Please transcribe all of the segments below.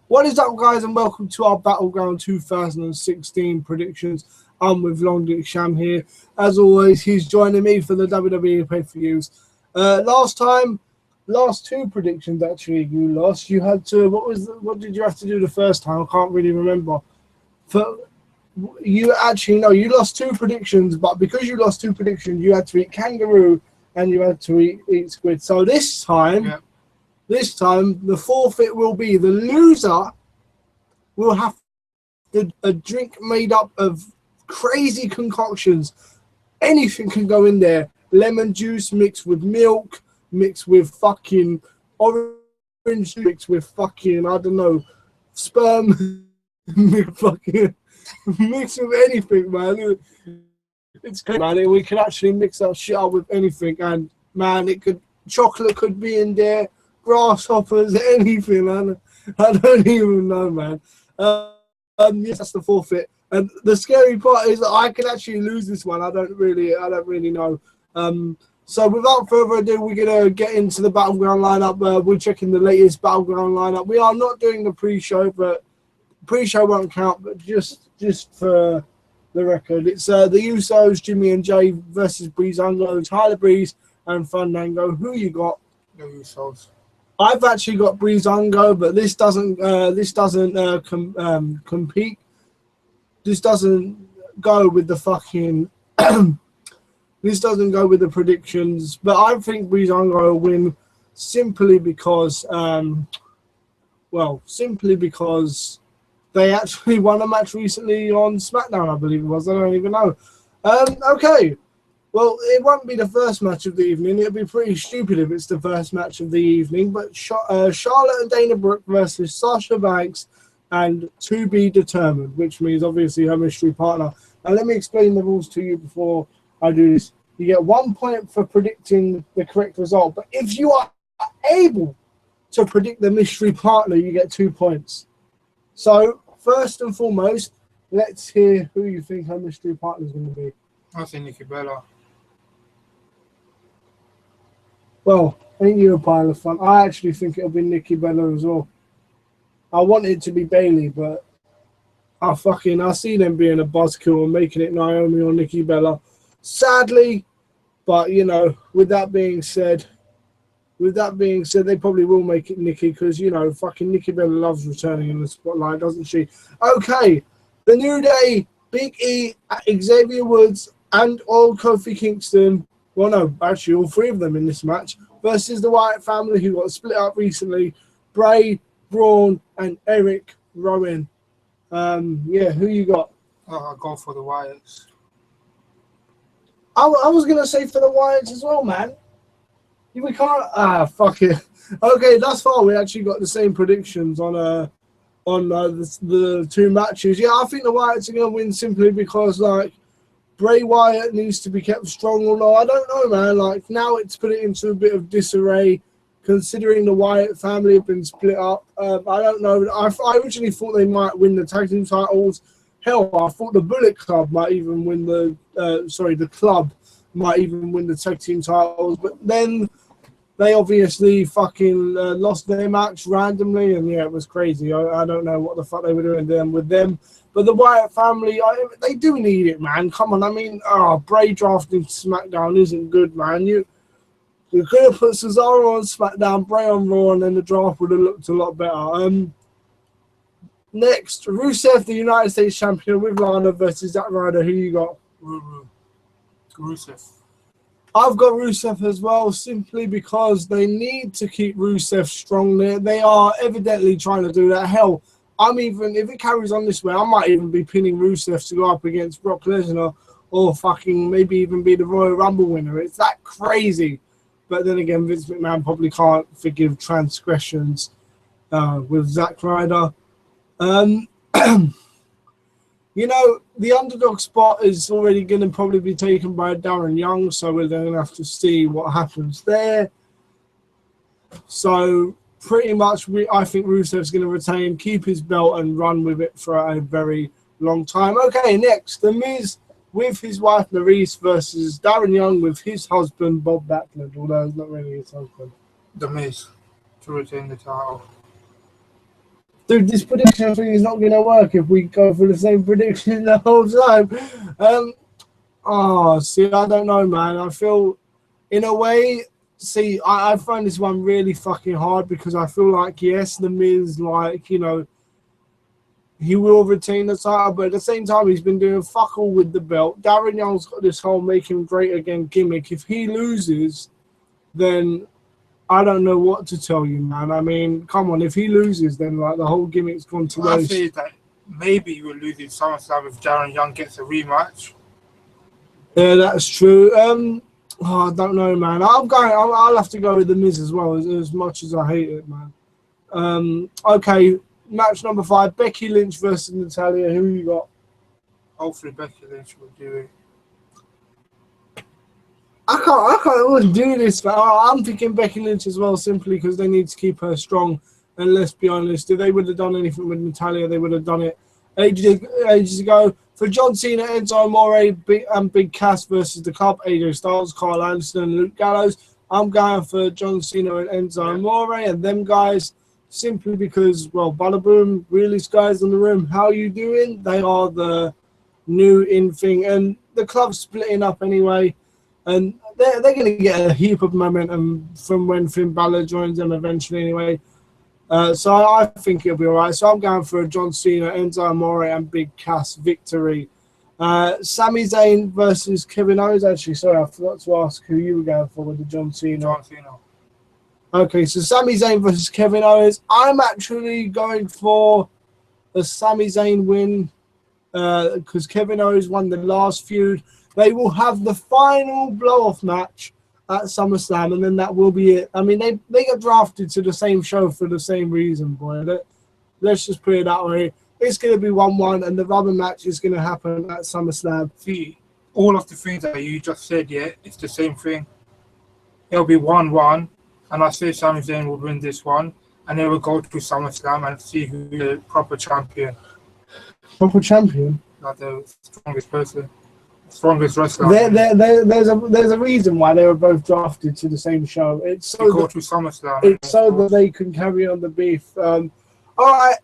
What is up, guys, and welcome to our Battleground 2016 predictions. I'm with Long Dick Sham here. As always, he's joining me for the WWE pay-per-views. Last two predictions, actually, you lost. You had to, what did you have to do the first time? I can't really remember. You lost two predictions, but because you lost two predictions, you had to eat kangaroo and you had to eat squid. So this time, the forfeit will be the loser will have a drink made up of crazy concoctions. Anything can go in there. Lemon juice mixed with milk, mixed with fucking orange juice, mixed with fucking, I don't know, sperm, mixed with anything, man. It's good, man. We can actually mix that shit up with anything, and man, chocolate could be in there, grasshoppers, anything, man. I don't even know, man. Yes, that's the forfeit. And the scary part is that I could actually lose this one. I don't really know. So without further ado, we're gonna get into the Battleground lineup. We're checking the latest Battleground lineup. We are not doing the pre-show, but pre-show won't count. But just for the record, it's the Usos, Jimmy and Jay versus Breezango, Tyler Breeze, and Fandango. Who you got? The Usos. I've actually got Breezango, but this doesn't compete. This doesn't go with the fucking. This doesn't go with the predictions, but I think Breezango will win simply because they actually won a match recently on SmackDown, I believe it was. I don't even know. Okay. Well, it won't be the first match of the evening. It'll be pretty stupid if it's the first match of the evening. But Charlotte and Dana Brooke versus Sasha Banks and to be determined, which means obviously her mystery partner. Now, let me explain the rules to you before I do this. You get 1 point for predicting the correct result. But if you are able to predict the mystery partner, you get 2 points. So, first and foremost, let's hear who you think her mystery partner is going to be. I think Nikki Bella. Well, ain't you a pile of fun? I actually think it'll be Nikki Bella as well. I want it to be Bailey, but I see them being a buzzkill and making it Naomi or Nikki Bella. Sadly, but you know, with that being said, they probably will make it Nikki because you know, fucking Nikki Bella loves returning in the spotlight, doesn't she? Okay, the New Day, Big E, Xavier Woods, and old Kofi Kingston. Well, no, actually, all three of them in this match versus the Wyatt family who got split up recently. Bray, Braun, and Eric Rowan. Who you got? I'll go for the Wyatts. I was going to say for the Wyatts as well, man. We can't... fuck it. Okay, thus far we actually got the same predictions on the two matches. Yeah, I think the Wyatts are going to win simply because, like, Bray Wyatt needs to be kept strong or not. I don't know, man. Like, now it's put it into a bit of disarray, considering the Wyatt family have been split up. I don't know. I originally thought they might win the tag team titles. Hell, I thought the Bullet Club might even win the Club might even win the tag team titles. But then they obviously fucking lost their match randomly, and yeah, it was crazy. I don't know what the fuck they were doing then with them. But the Wyatt family, they do need it, man. Come on, I mean, Bray drafting SmackDown isn't good, man. You could have put Cesaro on SmackDown, Bray on Raw, and then the draft would have looked a lot better. Next, Rusev, the United States champion, with Lana versus Zack Ryder. Who you got? Rusev. I've got Rusev as well, simply because they need to keep Rusev strong. They are evidently trying to do that. Hell, if it carries on this way, I might even be pinning Rusev to go up against Brock Lesnar or fucking maybe even be the Royal Rumble winner. It's that crazy. But then again, Vince McMahon probably can't forgive transgressions with Zack Ryder. You know, the underdog spot is already going to probably be taken by Darren Young, so we're going to have to see what happens there. So pretty much, I think Rusev's going to retain, keep his belt, and run with it for a very long time. Okay, next, The Miz with his wife Maryse versus Darren Young with his husband Bob Backlund, although it's not really his husband. The Miz to retain the title. Dude, this prediction thing is not going to work if we go for the same prediction the whole time. See, I don't know, man. I feel, in a way, see, I find this one really fucking hard because I feel like, yes, The Miz, like, you know, he will retain the title, but at the same time, he's been doing fuck all with the belt. Darren Young's got this whole make him great again gimmick. If he loses, then I don't know what to tell you, man. I mean, come on, if he loses, then like the whole gimmick's gone to waste. I say that maybe he will lose in SummerSlam if Darren Young gets a rematch. Yeah, that's true. I don't know, man. I'll have to go with The Miz as well, as much as I hate it, man. Okay, match number 5: Becky Lynch versus Natalya. Who you got? Hopefully, Becky Lynch will do it. I can't always do this, but I'm thinking Becky Lynch as well, simply because they need to keep her strong. And let's be honest, if they would have done anything with Natalya, they would have done it ages ago. For John Cena, Enzo Amore, Big Cass versus the Club, AJ Styles, Carl Anderson, and Luke Gallows. I'm going for John Cena and Enzo Amore and them guys, simply because, well, bada boom, realest guys in the room. How you doing? They are the new in thing, and the club's splitting up anyway. And they're going to get a heap of momentum from when Finn Balor joins them eventually anyway. So I think it'll be all right. So I'm going for a John Cena, Enzo Amore, and Big Cass victory. Sami Zayn versus Kevin Owens. Actually, sorry, I forgot to ask who you were going for with the John Cena. John Cena. Okay, so Sami Zayn versus Kevin Owens. I'm actually going for a Sami Zayn win because Kevin Owens won the last feud. They will have the final blow-off match at SummerSlam, and then that will be it. I mean, they got drafted to the same show for the same reason, boy. Let's just put it that way. It's going to be 1-1, and the rubber match is going to happen at SummerSlam. See, all of the things that you just said, yeah, it's the same thing. It'll be 1-1, and I say Sami Zayn will win this one, and they will go to SummerSlam and see who the proper champion. Proper champion? Not the strongest person. Strongest wrestler. There's a reason why they were both drafted to the same show. It's so they go to SummerSlam. It's so that they can carry on the beef. All right,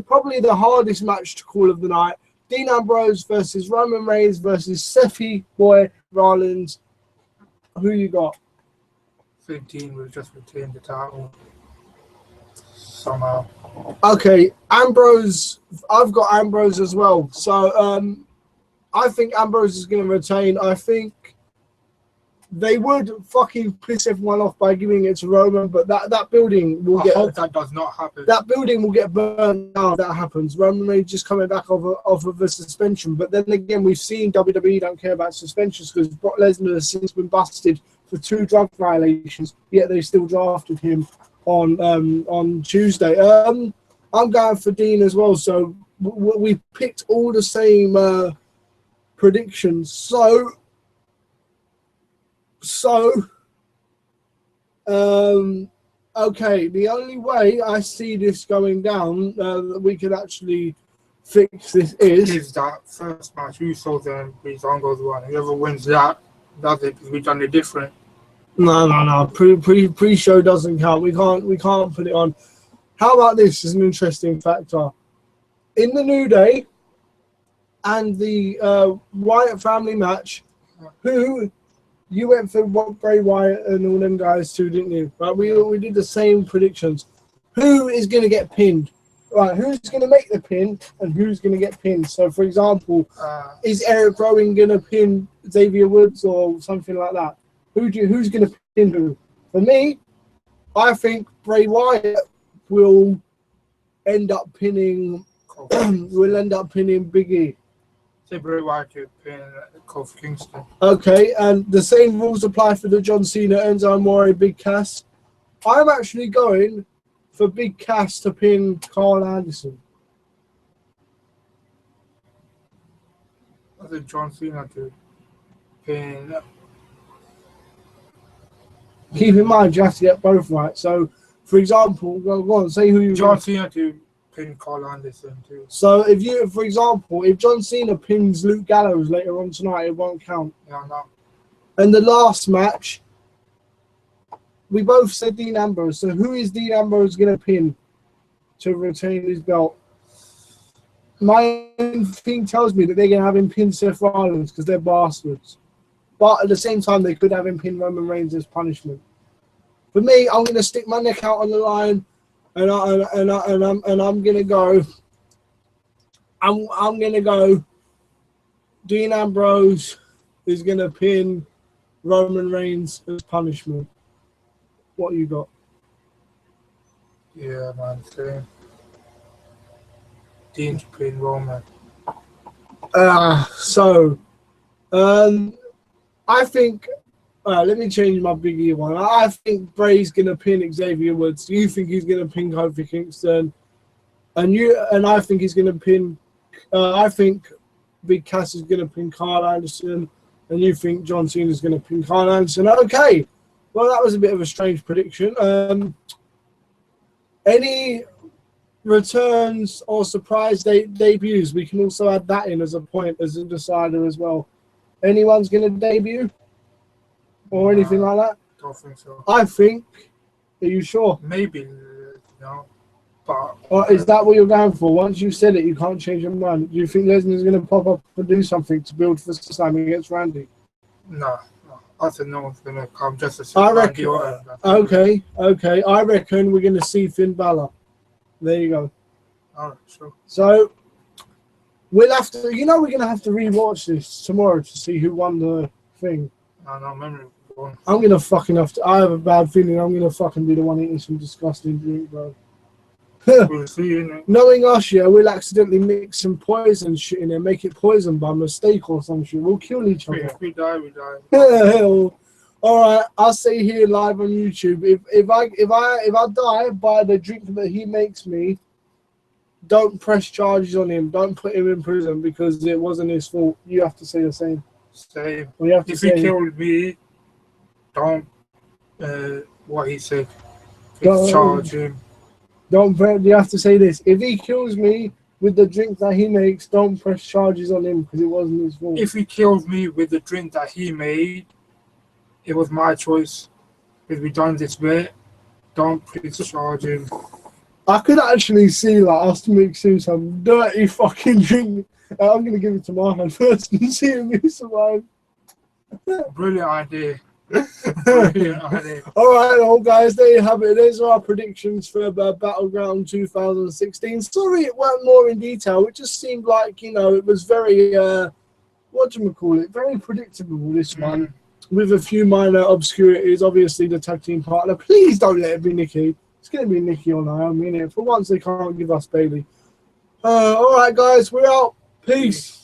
probably the hardest match to call of the night: Dean Ambrose versus Roman Reigns versus Seth Boy Rollins. Who you got? I think Dean will just retain the title somehow. Okay, Ambrose. I've got Ambrose as well. So I think Ambrose is going to retain. I think they would fucking piss everyone off by giving it to Roman, but that building will get. I hope that does not happen. That building will get burned down if that happens. Roman Reigns just coming back off of a suspension. But then again, we've seen WWE don't care about suspensions because Brock Lesnar has since been busted for 2 drug violations, yet they still drafted him on Tuesday. I'm going for Dean as well. So we picked all the same predictions. So okay, the only way I see this going down that we could actually fix this is that first match Usos and Breezango's one. Whoever wins that does it, because we've done it different. No. Pre-show doesn't count. We can't put it on. How about this as an interesting factor? In the New Day and the Wyatt family match, who you went for Bray Wyatt and all them guys too, didn't you? Right, we did the same predictions. Who is going to get pinned? Right, who's going to make the pin and who's going to get pinned? So, for example, is Eric Rowan going to pin Xavier Woods or something like that? Who's going to pin who? For me, I think Bray Wyatt will end up pinning Big E. Say Bray Wyatt to pin Kofi Kingston. Okay, and the same rules apply for the John Cena, Enzo Amore, Big Cass. I'm actually going for Big Cass to pin Carl Anderson. I think John Cena to pin. Keep in mind, you have to get both right. So, for example, go on, say who you John Cena to pin Carl Anderson too. So, for example, if John Cena pins Luke Gallows later on tonight, it won't count. Yeah, no. And the last match, we both said Dean Ambrose. So, who is Dean Ambrose going to pin to retain his belt. My thing tells me that they're going to have him pin Seth Rollins because they're bastards. But at the same time, they could have him pin Roman Reigns as punishment. For me, I'm going to stick my neck out on the line, and I'm going to go. I'm going to go. Dean Ambrose is going to pin Roman Reigns as punishment. What you got? Yeah, man. Same. Dean's pin Roman. I think. Let me change my biggie one. I think Bray's gonna pin Xavier Woods. You think he's gonna pin Kofi Kingston, and I think he's gonna pin. I think Big Cass is gonna pin Carl Anderson, and you think John Cena is gonna pin Carl Anderson. Okay, well that was a bit of a strange prediction. Any returns or surprise debuts? We can also add that in as a point as a decider as well. Anyone's gonna debut? Or anything like that? Don't think so. I think. Are you sure? Maybe, no. But Or is that what you're going for? Once you said it, you can't change your mind. Do you think Lesnar's going to pop up and do something to build for SummerSlam against Randy? No. I think no one's going to come just to see Randy. Okay. Okay. I reckon we're going to see Finn Balor. There you go. All right, sure. So we'll have to. We're going to have to rewatch this tomorrow to see who won the thing. No memory. I'm gonna fucking have to. I have a bad feeling I'm gonna fucking be the one eating some disgusting drink, bro. We'll see you. Knowing us, yeah, we'll accidentally mix some poison shit in there, make it poison by mistake or some shit. We'll kill each other. If we die, we die. All right, I'll say here live on YouTube. If I die by the drink that he makes me, don't press charges on him. Don't put him in prison because it wasn't his fault. You have to say the same. Same. If he killed me, don't, what he said, charge him. You have to say this. If he kills me with the drink that he makes, don't press charges on him because it wasn't his fault. If he kills me with the drink that he made, it was my choice. If we done this bit, don't press charge him. I could actually see like us mixing some dirty fucking drink. I'm going to give it to Marhan first and see if he survives. Brilliant idea. All right, guys, there you have it. Those are our predictions for Battleground 2016. Sorry it weren't more in detail. It just seemed like, it was very, very predictable, this one, with a few minor obscurities. Obviously, the tag team partner. Please don't let it be Nikki. It's going to be Nikki or Naomi. For once, they can't give us Bailey. All right, guys, we're out. Peace.